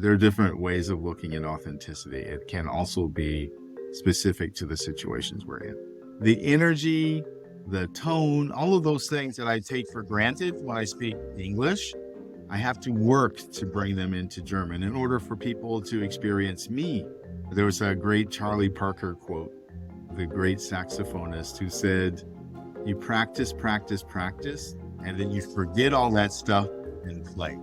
There are different ways of looking at authenticity. It can also be specific to the situations we're in. The energy, the tone, all of those things that I take for granted when I speak English, I have to work to bring them into German in order for people to experience me. There was a great Charlie Parker quote, the great saxophonist, who said, you practice, practice, practice, and then you forget all that stuff and play.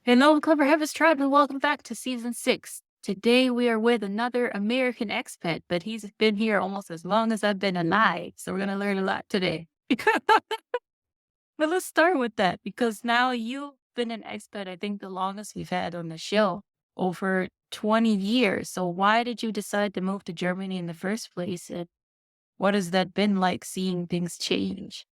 Hello, Clever Habits Tribe, and welcome back to Season 6. Today we are with another American expat, but he's been here almost as long as I've been alive, so we're going to learn a lot today. But let's start with that, because now you've been an expat, I think the longest we've had on the show, over 20 years. So why did you decide to move to Germany in the first place, and what has that been like seeing things change?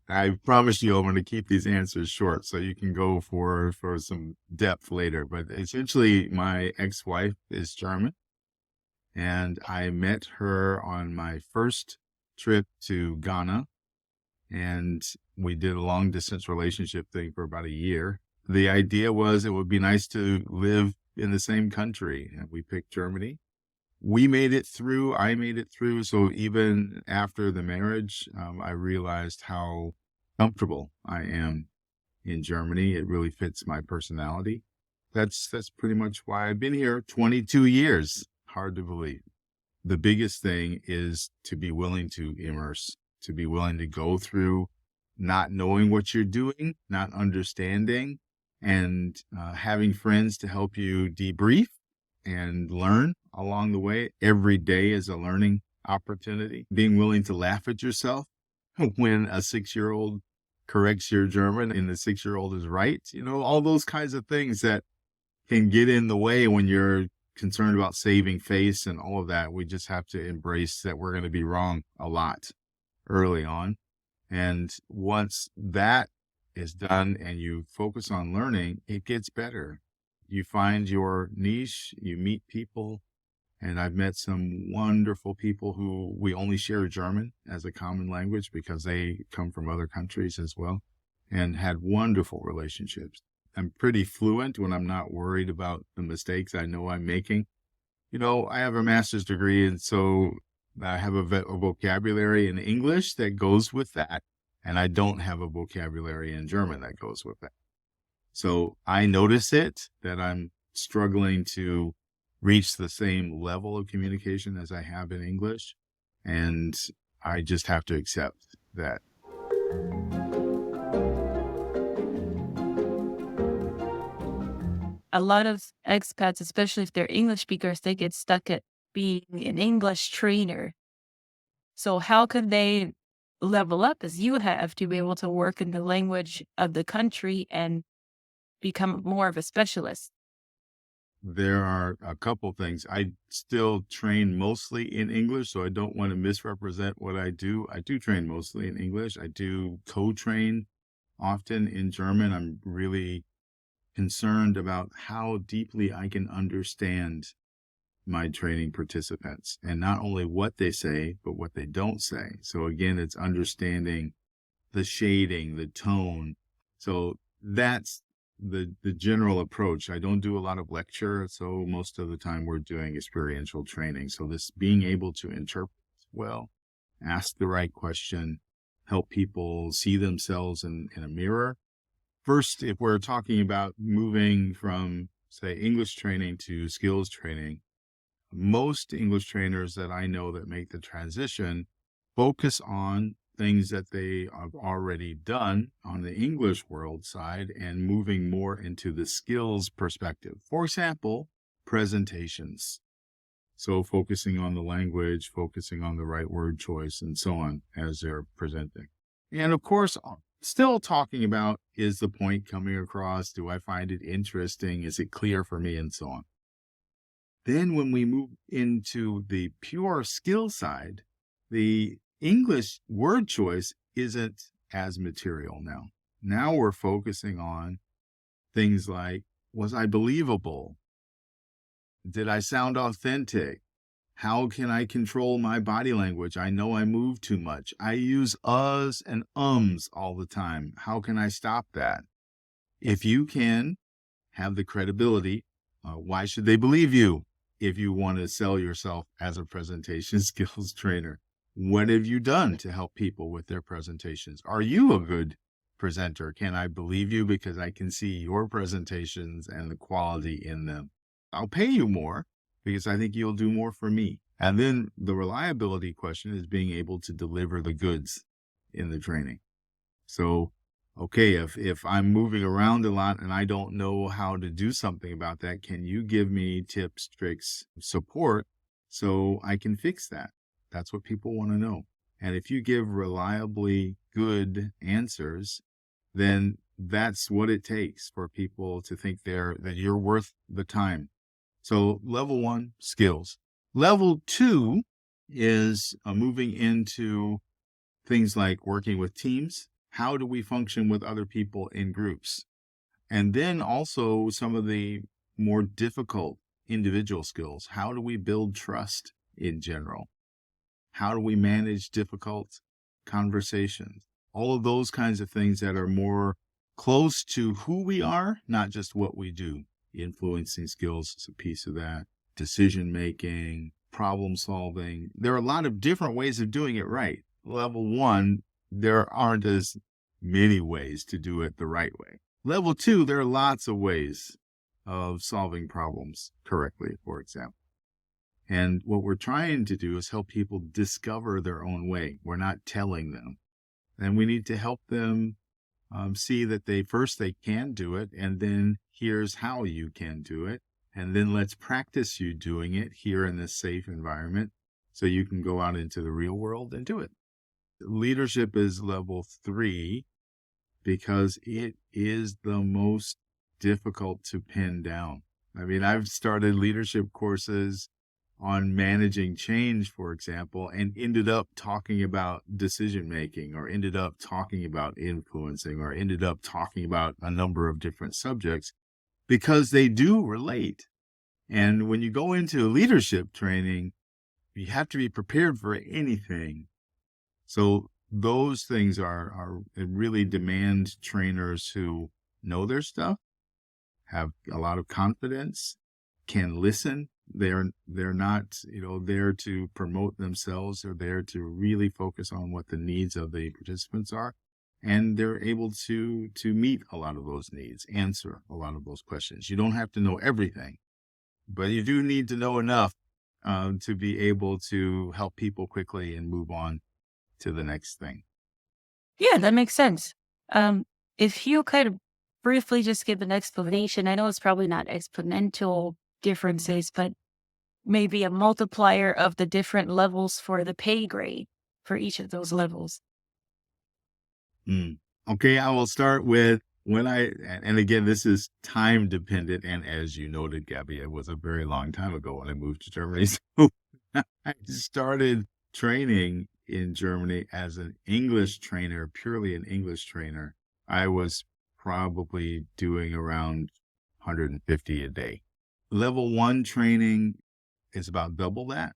I promise you I'm going to keep these answers short so you can go for some depth later. But essentially, my ex-wife is German, and I met her on my first trip to Ghana, and we did a long distance relationship thing for about a year. The idea was it would be nice to live in the same country, and we picked Germany. We made it through. I made it through. So even after the marriage, I realized how comfortable I am in Germany. It really fits my personality. That's pretty much why I've been here 22 years. Hard to believe. The biggest thing is to be willing to immerse, to be willing to go through not knowing what you're doing, not understanding, and having friends to help you debrief and learn along the way. Every day is a learning opportunity. Being willing to laugh at yourself when a 6-year-old corrects your German and the 6-year-old is right. You know, all those kinds of things that can get in the way when you're concerned about saving face and all of that. We just have to embrace that we're going to be wrong a lot early on. And once that is done and you focus on learning, it gets better. You find your niche, you meet people, and I've met some wonderful people who we only share German as a common language because they come from other countries as well, and had wonderful relationships. I'm pretty fluent when I'm not worried about the mistakes I know I'm making. You know, I have a master's degree, and so I have a vocabulary in English that goes with that, and I don't have a vocabulary in German that goes with that. So I notice it, that I'm struggling to reach the same level of communication as I have in English. And I just have to accept that. A lot of expats, especially if they're English speakers, they get stuck at being an English trainer. So how can they level up as you have to be able to work in the language of the country and become more of a specialist? There are a couple things. I still train mostly in English, so I don't want to misrepresent what I do. I do train mostly in English. I do co-train often in German. I'm really concerned about how deeply I can understand my training participants, and not only what they say, but what they don't say. So again, it's understanding the shading, the tone. So that's the general approach. I don't do a lot of lecture, so most of the time we're doing experiential training. So this being able to interpret well, ask the right question, help people see themselves in a mirror. First, if we're talking about moving from, say, English training to skills training, most English trainers that I know that make the transition focus on things that they have already done on the English world side and moving more into the skills perspective. For example, presentations. So focusing on the language, focusing on the right word choice, and so on as they're presenting. And of course, still talking about, is the point coming across? Do I find it interesting? Is it clear for me? And so on. Then when we move into the pure skill side, the English word choice isn't as material now. Now we're focusing on things like, was I believable? Did I sound authentic? How can I control my body language? I know I move too much. I use uhs and ums all the time. How can I stop that? If you can have the credibility. Why should they believe you if you want to sell yourself as a presentation skills trainer? What have you done to help people with their presentations? Are you a good presenter? Can I believe you because I can see your presentations and the quality in them? I'll pay you more because I think you'll do more for me. And then the reliability question is being able to deliver the goods in the training. So, okay, if I'm moving around a lot and I don't know how to do something about that, can you give me tips, tricks, support so I can fix that? That's what people want to know. And if you give reliably good answers, then that's what it takes for people to think that you're worth the time. So level 1, skills. Level 2 is moving into things like working with teams. How do we function with other people in groups? And then also some of the more difficult individual skills. How do we build trust in general? How do we manage difficult conversations? All of those kinds of things that are more close to who we are, not just what we do. Influencing skills is a piece of that. Decision making, problem solving. There are a lot of different ways of doing it right. Level 1, there aren't as many ways to do it the right way. Level 2, there are lots of ways of solving problems correctly, for example. And what we're trying to do is help people discover their own way. We're not telling them. And we need to help them see that they can do it, and then here's how you can do it. And then let's practice you doing it here in this safe environment so you can go out into the real world and do it. Leadership is level 3 because it is the most difficult to pin down. I mean, I've started leadership courses on managing change, for example, and ended up talking about decision making, or ended up talking about influencing, or ended up talking about a number of different subjects because they do relate. And when you go into leadership training, you have to be prepared for anything. So those things are really demand trainers who know their stuff, have a lot of confidence, can listen. They're not, there to promote themselves. They're there to really focus on what the needs of the participants are. And they're able to meet a lot of those needs, answer a lot of those questions. You don't have to know everything, but you do need to know enough to be able to help people quickly and move on to the next thing. Yeah, that makes sense. If you could briefly just give an explanation, I know it's probably not exponential differences, but maybe a multiplier of the different levels for the pay grade for each of those levels. Okay, I will start with and again, this is time dependent. And as you noted, Gaby, it was a very long time ago when I moved to Germany. So I started training in Germany as an English trainer, purely an English trainer. I was probably doing around 150 a day. Level 1 training is about double that.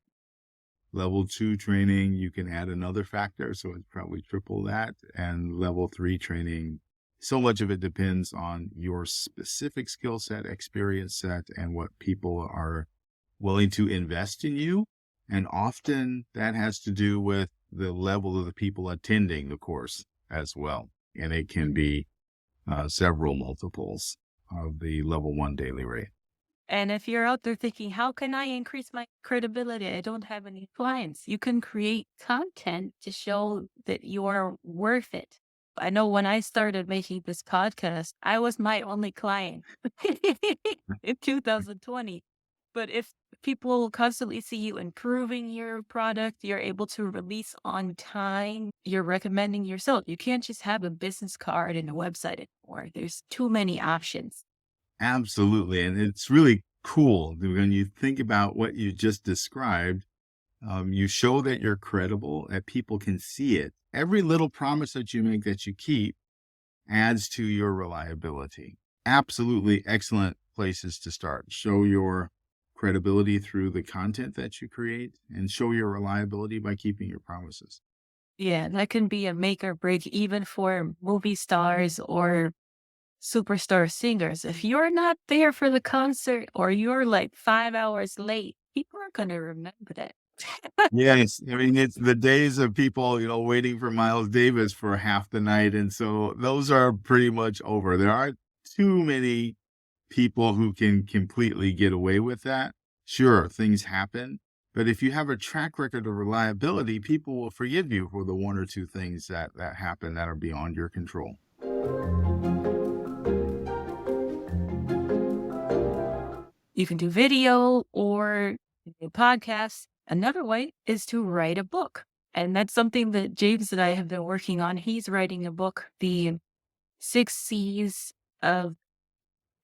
Level 2 training, you can add another factor, so it's probably triple that. And level 3 training, so much of it depends on your specific skill set, experience set, and what people are willing to invest in you. And often that has to do with the level of the people attending the course as well. And it can be several multiples of the level 1 daily rate. And if you're out there thinking, how can I increase my credibility? I don't have any clients. You can create content to show that you are worth it. I know when I started making this podcast, I was my only client in 2020. But if people constantly see you improving your product, you're able to release on time, you're recommending yourself. You can't just have a business card and a website anymore. There's too many options. Absolutely. And it's really cool when you think about what you just described. You show that you're credible, that people can see it. Every little promise that you make that you keep adds to your reliability. Absolutely excellent places to start. Show your credibility through the content that you create, and show your reliability by keeping your promises. Yeah, that can be a make or break even for movie stars or superstar singers. If you're not there for the concert or you're like 5 hours late, people are going to remember that. Yes, I mean, it's the days of people, waiting for Miles Davis for half the night, and so those are pretty much over. There aren't too many people who can completely get away with that. Sure, things happen, but if you have a track record of reliability, people will forgive you for the one or two things that happen that are beyond your control. You can do video or do podcasts. Another way is to write a book. And that's something that James and I have been working on. He's writing a book, the 6 C's of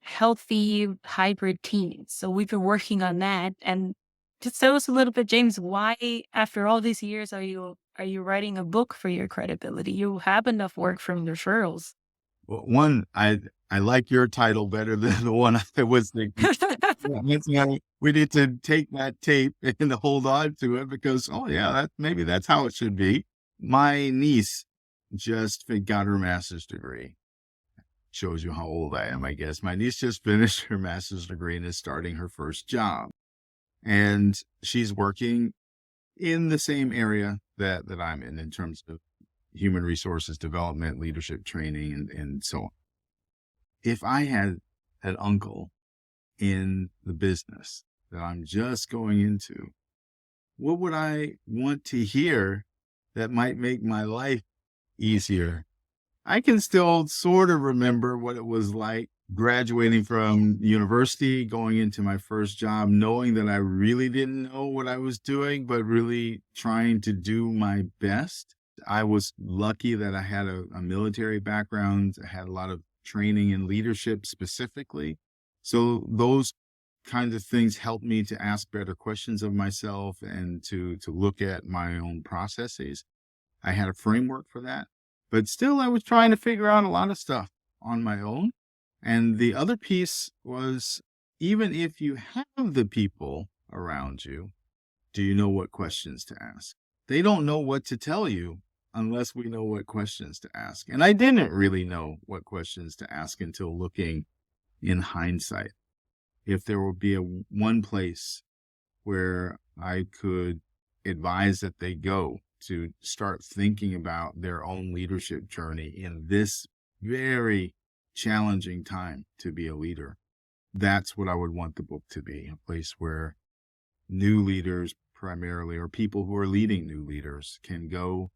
healthy hybrid teens. So we've been working on that. And just tell us a little bit, James, why after all these years are you writing a book for your credibility? You have enough work from referrals. Well, one, I like your title better than the one I was thinking. We need to take that tape and hold on to it because, oh yeah, maybe that's how it should be. My niece just got her master's degree. Shows you how old I am, I guess. My niece just finished her master's degree and is starting her first job. And she's working in the same area that I'm in terms of human resources development, leadership training, and so on. If I had an uncle in the business that I'm just going into, what would I want to hear that might make my life easier? I can still sort of remember what it was like graduating from university, going into my first job, knowing that I really didn't know what I was doing, but really trying to do my best. I was lucky that I had a military background. I had a lot of training in leadership specifically. So those kinds of things helped me to ask better questions of myself and to look at my own processes. I had a framework for that, but still I was trying to figure out a lot of stuff on my own. And the other piece was, even if you have the people around you, do you know what questions to ask? They don't know what to tell you unless we know what questions to ask. And I didn't really know what questions to ask until looking in hindsight. If there would be one place where I could advise that they go to start thinking about their own leadership journey in this very challenging time to be a leader, that's what I would want the book to be, a place where new leaders primarily, or people who are leading new leaders, can go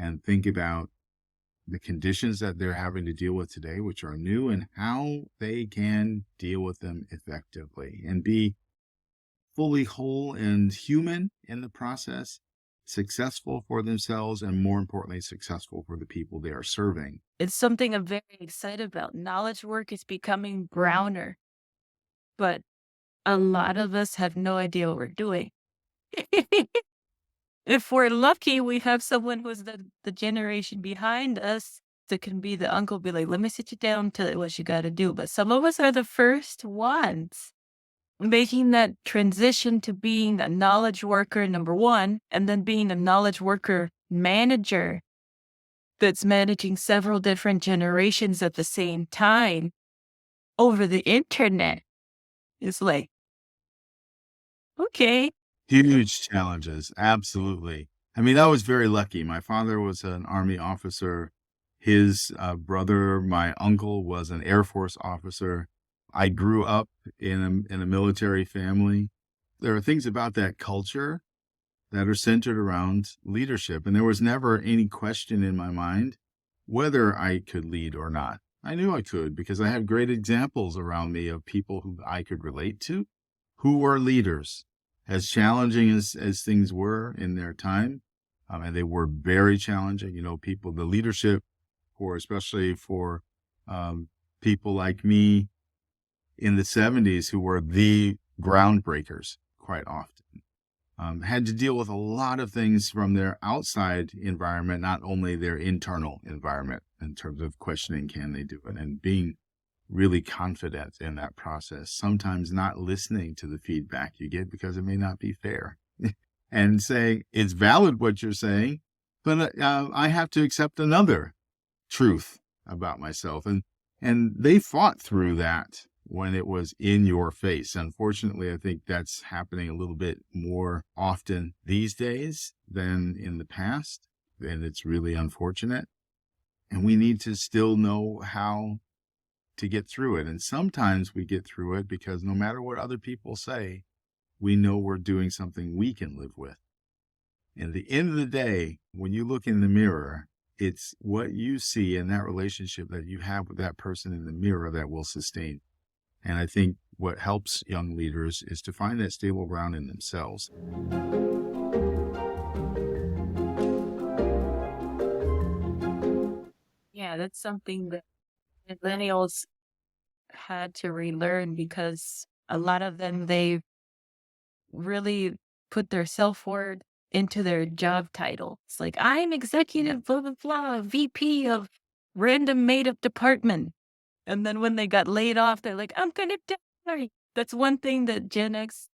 and think about the conditions that they're having to deal with today, which are new, and how they can deal with them effectively and be fully whole and human in the process, successful for themselves, and more importantly, successful for the people they are serving. It's something I'm very excited about. Knowledge work is becoming browner, but a lot of us have no idea what we're doing. If we're lucky, we have someone who's the generation behind us that can be the uncle, be like, let me sit you down, tell you what you got to do. But some of us are the first ones making that transition to being a knowledge worker, number one, and then being a knowledge worker manager that's managing several different generations at the same time over the internet. It's like, okay. Huge challenges. Absolutely. I mean, I was very lucky. My father was an Army officer. His brother, my uncle, was an Air Force officer. I grew up in a military family. There are things about that culture that are centered around leadership. And there was never any question in my mind whether I could lead or not. I knew I could because I had great examples around me of people who I could relate to, who were leaders. As challenging as things were in their time, and they were very challenging, people, the leadership especially for people like me in the 70s who were the groundbreakers quite often, had to deal with a lot of things from their outside environment, not only their internal environment, in terms of questioning, can they do it, and being really confident in that process, sometimes not listening to the feedback you get because it may not be fair, and saying, it's valid what you're saying, but I have to accept another truth about myself. And And they fought through that when it was in your face. Unfortunately, I think that's happening a little bit more often these days than in the past. And it's really unfortunate. And we need to still know how to get through it. And sometimes we get through it because no matter what other people say, we know we're doing something we can live with. And at the end of the day, when you look in the mirror, it's what you see in that relationship that you have with that person in the mirror that will sustain. And I think what helps young leaders is to find that stable ground in themselves. Yeah, that's something that millennials had to relearn because a lot of them, they really put their self-worth into their job title. It's like, I'm executive blah, blah, blah, VP of random made-up department. And then when they got laid off, they're like, I'm gonna die. That's one thing that Gen X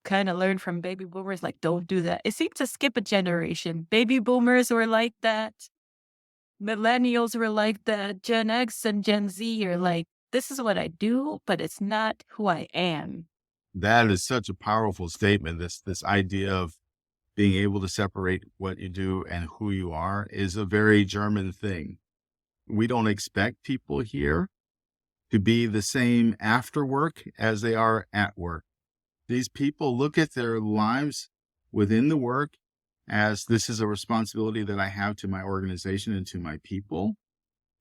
kind of learned from baby boomers, like, don't do that. It seemed to skip a generation. Baby boomers were like that. Millennials were like that. Gen X and Gen Z are like, this is what I do, but it's not who I am. That is such a powerful statement. This idea of being able to separate what you do and who you are is a very German thing. We don't expect people here to be the same after work as they are at work. These people look at their lives within the work as this is a responsibility that I have to my organization and to my people.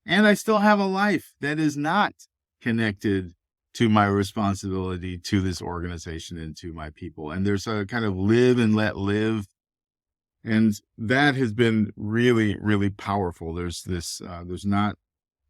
And I still have a life that is not connected to my responsibility to this organization and to my people. And there's a kind of live and let live. And that has been really, really powerful. There's not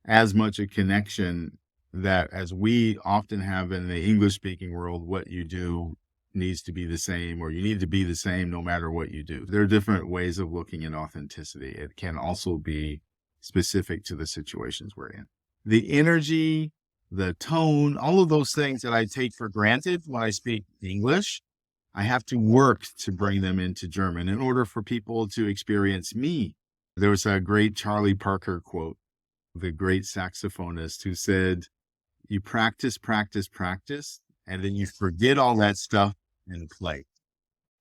as much a connection that as we often have in the English speaking world, what you do needs to be the same, or you need to be the same no matter what you do. There are different ways of looking at authenticity. It can also be specific to the situations we're in. The energy, the tone, all of those things that I take for granted when I speak English, I have to work to bring them into German in order for people to experience me. There was a great Charlie Parker quote, the great saxophonist, who said, you practice, practice, practice, and then you forget all that stuff and play.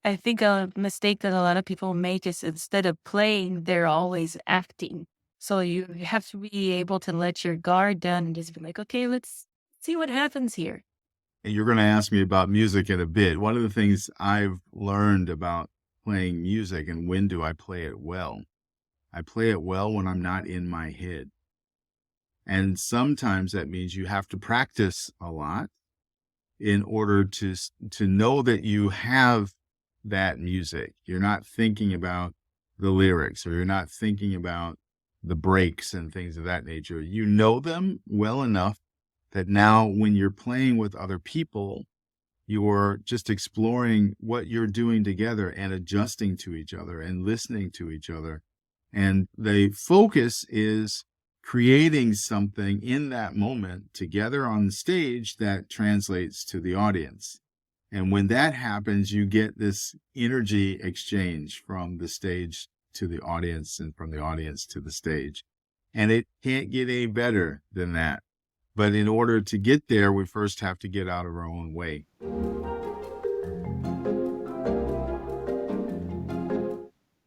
I think a mistake that a lot of people make is instead of playing, they're always acting. So you have to be able to let your guard down and just be like, okay, let's see what happens here. And you're going to ask me about music in a bit. One of the things I've learned about playing music and when do I play it well? I play it well when I'm not in my head. And sometimes that means you have to practice a lot in order to know that you have that music. You're not thinking about the lyrics, or you're not thinking about the breaks and things of that nature. You know them well enough that now when you're playing with other people, you're just exploring what you're doing together and adjusting to each other and listening to each other. And the focus is creating something in that moment together on the stage that translates to the audience. And when that happens, you get this energy exchange from the stage to the audience and from the audience to the stage. And it can't get any better than that. But in order to get there, we first have to get out of our own way.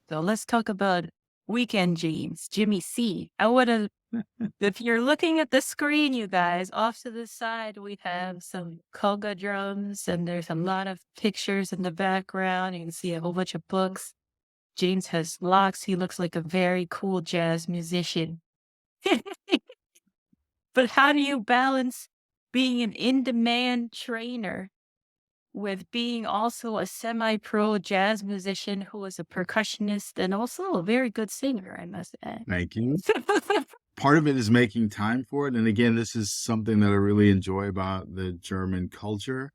So let's talk about Weekend James, Jimmy C. I would have, if you're looking at the screen, you guys, off to the side, we have some conga drums and there's a lot of pictures in the background. You can see a whole bunch of books. James has locks. He looks like a very cool jazz musician. But how do you balance being an in-demand trainer with being also a semi-pro jazz musician who is a percussionist and also a very good singer, I must add? Thank you. Part of it is making time for it. And again, this is something that I really enjoy about the German culture.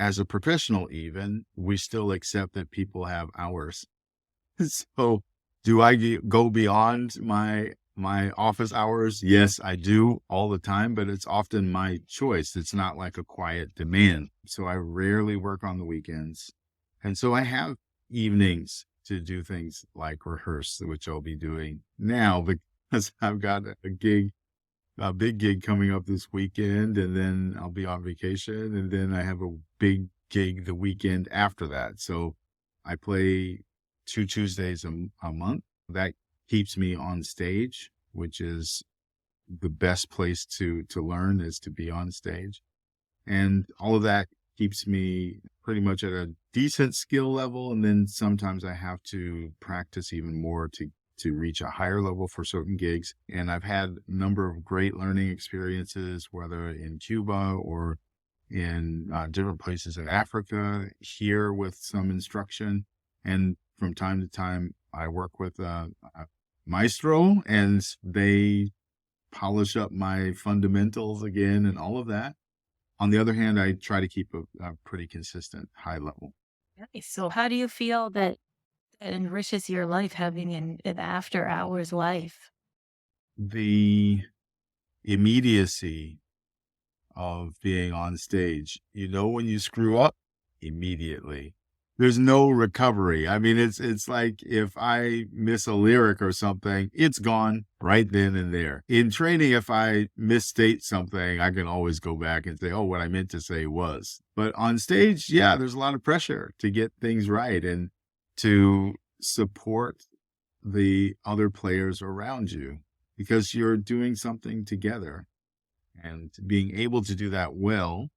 As a professional, even, we still accept that people have hours. So do I go beyond my office hours? Yes, I do all the time, but it's often my choice. It's not like a quiet demand. So I rarely work on the weekends. And so I have evenings to do things like rehearse, which I'll be doing now because I've got a gig a big gig coming up this weekend, and then I'll be on vacation, and then I have a big gig the weekend after that. So I play 2 Tuesdays a month. That keeps me on stage, which is the best place to learn, is to be on stage. And all of that keeps me pretty much at a decent skill level. And then sometimes I have to practice even more to reach a higher level for certain gigs. And I've had a number of great learning experiences, whether in Cuba or in different places in Africa, here with some instruction. And from time to time, I work with a maestro, and they polish up my fundamentals again and all of that. On the other hand, I try to keep a pretty consistent high level. Nice. So how do you feel that it enriches your life having an after hours life? The immediacy of being on stage, when you screw up immediately. There's no recovery. I mean, it's like if I miss a lyric or something, it's gone right then and there. In training, if I misstate something, I can always go back and say, oh, what I meant to say was. But on stage, yeah, there's a lot of pressure to get things right and to support the other players around you, because you're doing something together. And being able to do that well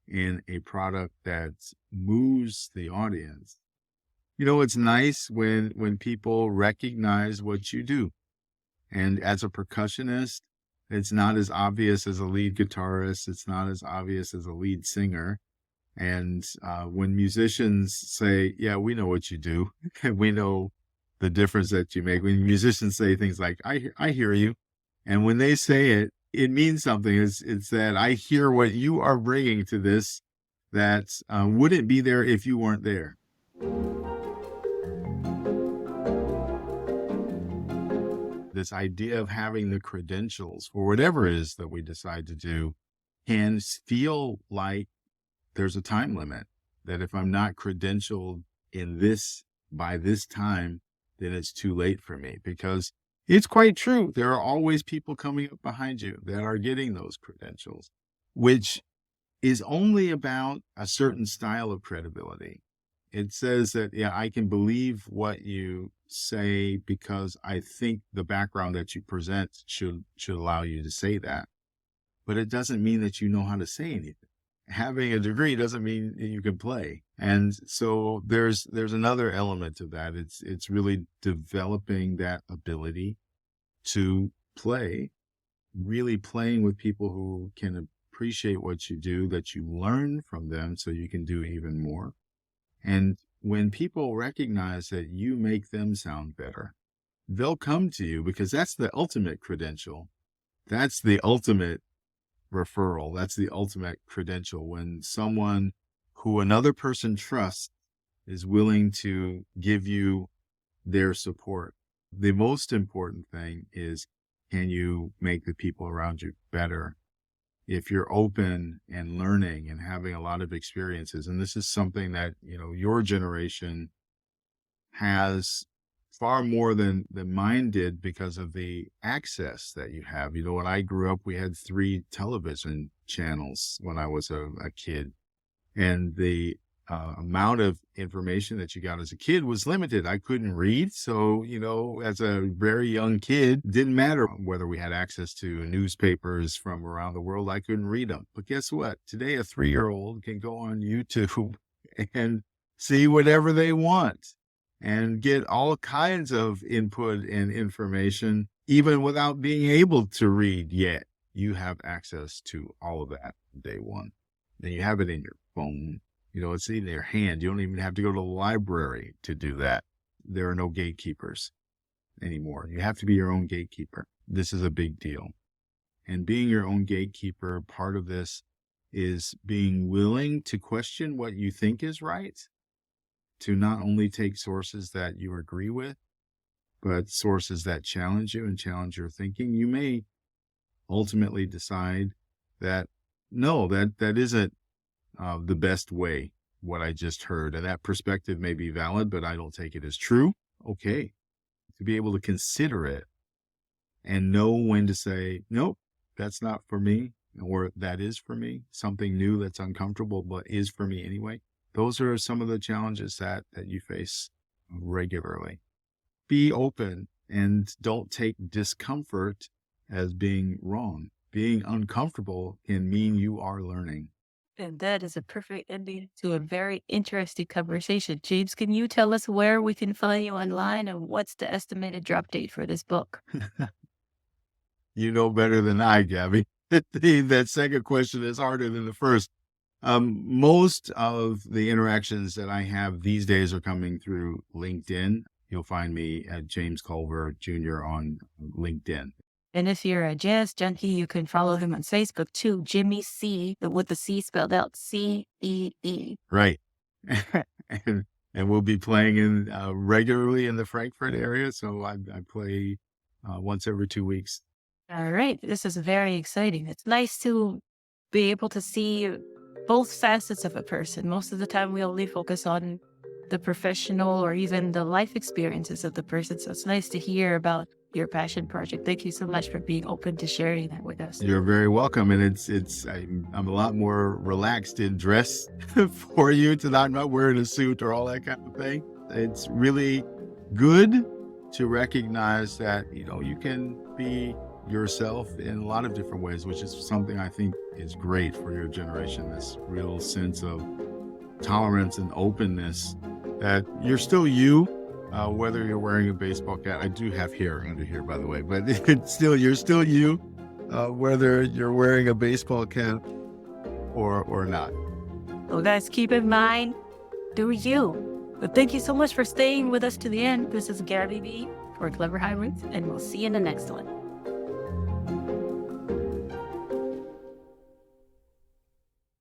in a product that moves the audience. It's nice when people recognize what you do. And as a percussionist, it's not as obvious as a lead guitarist. It's not as obvious as a lead singer. And when musicians say, yeah, we know what you do, and we know the difference that you make. When musicians say things like, I hear you. And when they say it, it means something. It's that I hear what you are bringing to this that wouldn't be there if you weren't there. This idea of having the credentials for whatever it is that we decide to do can feel like there's a time limit, that if I'm not credentialed in this by this time, then it's too late for me, because it's quite true. There are always people coming up behind you that are getting those credentials, which is only about a certain style of credibility. It says that, yeah, I can believe what you say because I think the background that you present should allow you to say that. But it doesn't mean that you know how to say anything. Having a degree doesn't mean you can play. And so there's another element to that. It's really developing that ability to play, really playing with people who can appreciate what you do, that you learn from them so you can do even more. And when people recognize that you make them sound better, they'll come to you, because that's the ultimate credential. That's the ultimate referral. That's the ultimate credential, when someone who another person trusts is willing to give you their support. The most important thing is, can you make the people around you better? If you're open and learning and having a lot of experiences, and this is something that, your generation has far more than mine did, because of the access that you have. When I grew up, we had 3 television channels when I was a kid. And the amount of information that you got as a kid was limited. I couldn't read. So, as a very young kid, didn't matter whether we had access to newspapers from around the world. I couldn't read them. But guess what? Today, a 3-year-old can go on YouTube and see whatever they want and get all kinds of input and information, even without being able to read yet. You have access to all of that day one. Then you have it in your phone. It's in your hand. You don't even have to go to the library to do that. There are no gatekeepers anymore. You have to be your own gatekeeper. This is a big deal. And being your own gatekeeper, part of this is being willing to question what you think is right, to not only take sources that you agree with, but sources that challenge you and challenge your thinking. You may ultimately decide that, no, that isn't the best way, what I just heard. And that perspective may be valid, but I don't take it as true. Okay. To be able to consider it and know when to say, nope, that's not for me, or that is for me, something new that's uncomfortable, but is for me anyway. Those are some of the challenges that you face regularly. Be open and don't take discomfort as being wrong. Being uncomfortable can mean you are learning. And that is a perfect ending to a very interesting conversation. James, can you tell us where we can find you online and what's the estimated drop date for this book? You know better than I, Gabby. That second question is harder than the first. Most of the interactions that I have these days are coming through LinkedIn. You'll find me at James Culver Jr. on LinkedIn. And if you're a jazz junkie, you can follow him on Facebook too, Jimmy C, but with the C spelled out, C-E-E. Right. and we'll be playing in regularly in the Frankfurt area. So I play once every 2 weeks. All right. This is very exciting. It's nice to be able to see both facets of a person. Most of the time, we only focus on the professional or even the life experiences of the person. So it's nice to hear about your passion project. Thank you so much for being open to sharing that with us. You're very welcome. And I'm a lot more relaxed in dress for you tonight. I'm not wearing a suit or all that kind of thing. It's really good to recognize that, you can be yourself in a lot of different ways, which is something I think is great for your generation. This real sense of tolerance and openness that you're still you, whether you're wearing a baseball cap. I do have hair under here, by the way, but you're still you, whether you're wearing a baseball cap or not. Well, guys, keep in mind, do you. But thank you so much for staying with us to the end. This is GabyV for Clever Hybrids, and we'll see you in the next one.